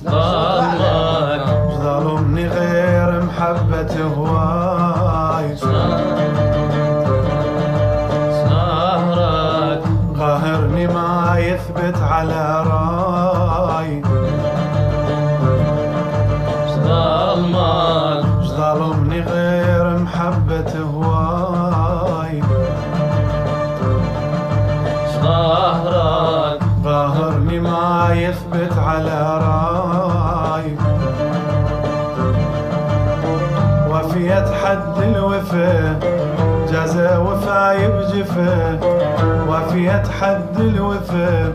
ظلمك ظلمني غير محبة هواي، سهرك قاهرني ما يثبت على راي، ظلمك ظلمني غير محبة هواي، سهرك قاهرني ما يثبت على راي، وفيت حد الوفا جزا وفاي بجفا، وفيت حد الوفا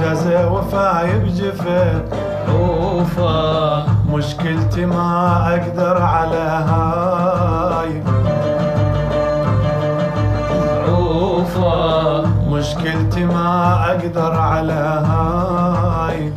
جزا وفاي بجفا، عوفا مشكلتي ما اقدر على هاي، عوفا مشكلتي ما اقدر على هاي،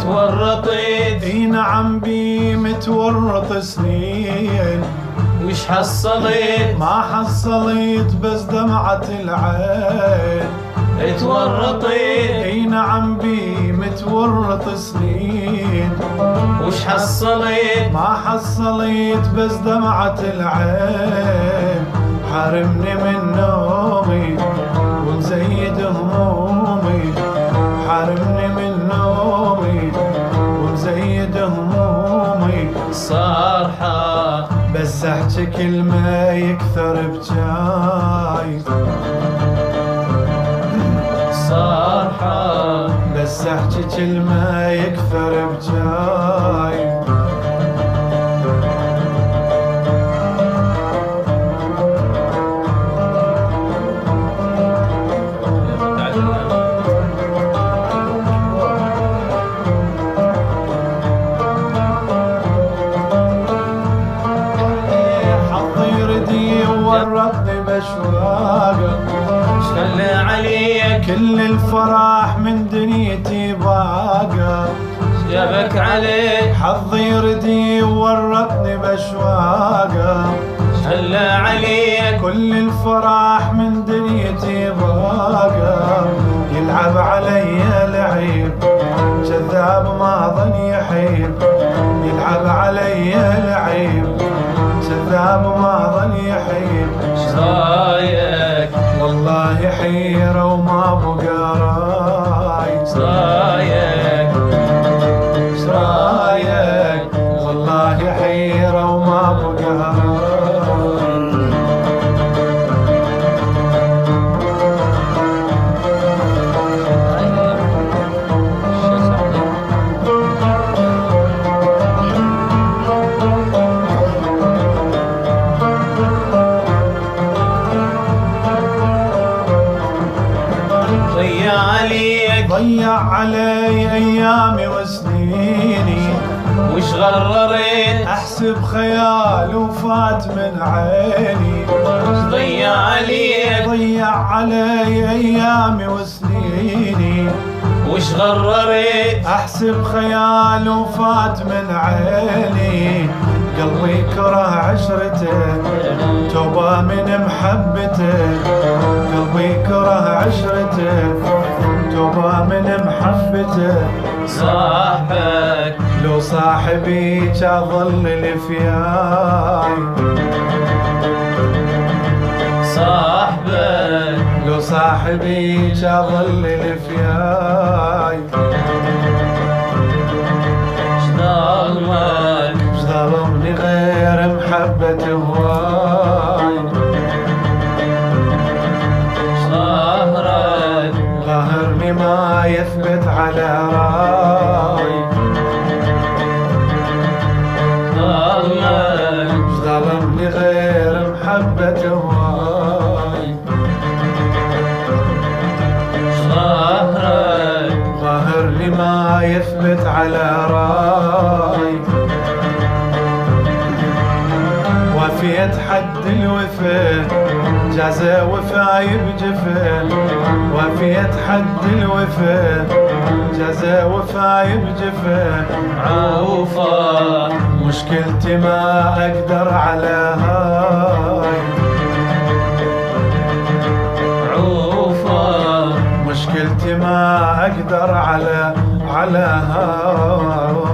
تورطت اي نعم بي متورط سنين، وش حصلت ما حصلت بس دمعة العين، تورطت اي نعم بي متورط سنين، وش حصلت ما حصلت بس دمعة العين، حارمني من نومي ومزيد همومي، حارمني من نومي ومزيد همومي، صارحة بس احكي كلمة يكثر بجاي، صارحة بس احكي كلمة يكثر بجاي، حظي يردي وورطني باشواقه، خلى عليك كل الفرح من دنيتي باقه، جابك عليك حظي يردي وورطني باشواقه، خلى عليك كل الفرح من دنيتي باقه، يلعب علي لعيب كذاب ما ظن يحيب، يلعب علي لعيب كذاب ما ظن يحيب، شرايك والله حيرة وما بقى راي، شرايك رايك والله حيرة وما بقى راي، ضيع عليك ضيع علي ايامي وسنيني، وش غررت احسب خيال وفات من عيني، ضيع عليك ضيع علي ايامي وسنيني، وش غررت احسب خيال وفات من عيني، قلبي كره عشرته توبة من محبته، قلبي كره عشرته توبة من محبته، صاحبك لو صاحبي اظل لفياي، صاحبك لو صاحبي اظل لفياي، ظلمك ظلمني غير محبة هواي، سهرك قهرني ما يثبت على راي، ظلمك ظلمني غير محبة هواي، سهرك قهرني ما يثبت على راي، وفيت حد الوفا جازى وفاي بجفن وفيت حد الوفا، جازى وفاي بجفن عوفة مشكلتي ما اقدر على هاي، عوفة مشكلتي ما اقدر على هاي.